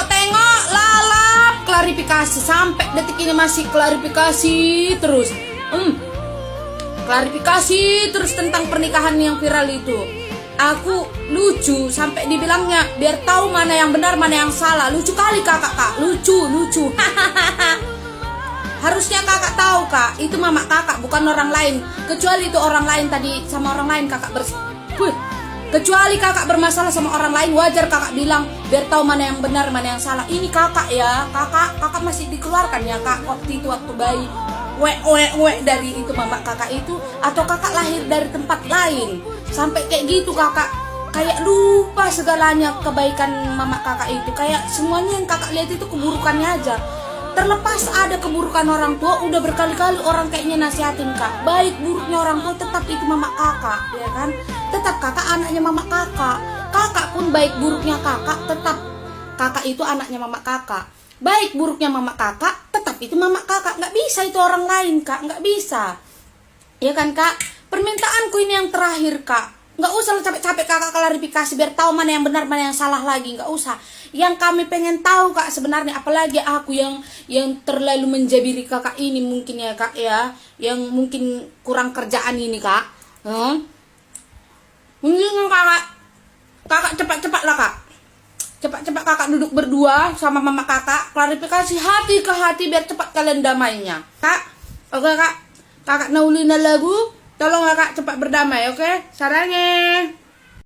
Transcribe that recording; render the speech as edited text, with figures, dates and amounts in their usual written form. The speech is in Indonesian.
tengok, lalap, klarifikasi. Sampai detik ini masih klarifikasi terus. Klarifikasi terus tentang pernikahan yang viral itu. Aku lucu sampai dibilangnya biar tahu mana yang benar mana yang salah. Lucu kali kakak, kak. Lucu. Harusnya kakak tahu, kak, itu mama kakak bukan orang lain. Kecuali itu orang lain tadi sama orang lain kakak kecuali kakak bermasalah sama orang lain, wajar kakak bilang biar tahu mana yang benar mana yang salah. Ini kakak ya, kakak masih dikeluarkan ya kak waktu itu waktu bayi. Dari itu mama kakak itu, atau kakak lahir dari tempat lain sampai kayak gitu kakak kayak lupa segalanya kebaikan mama kakak itu. Kayak semuanya yang kakak lihat itu keburukannya aja. Terlepas ada keburukan orang tua, udah berkali-kali orang kayaknya nasihatin kak, baik buruknya orang tua tetap itu mama kakak, ya kan? Tetap kakak anaknya mama kakak. Kakak pun baik buruknya kakak, tetap kakak itu anaknya mama kakak. Baik buruknya mama kakak, tetap itu mama kakak. Nggak bisa itu orang lain kak, nggak bisa. Ya kan kak? Permintaanku ini yang terakhir kak. Nggak usah capek-capek kakak klarifikasi biar tahu mana yang benar mana yang salah lagi. Nggak usah. Yang kami pengen tahu kak sebenarnya, apalagi aku yang terlalu menjabiri kakak ini mungkin ya kak ya, yang mungkin kurang kerjaan ini kak. Mungkin kakak cepat-cepat lah kak. Cepat-cepat kakak duduk berdua sama mama kakak, klarifikasi hati ke hati biar cepat kalian damainya. Kak, oke kak. Kakak naulina lagu, tolong kakak cepat berdamai, oke? Sarangnya.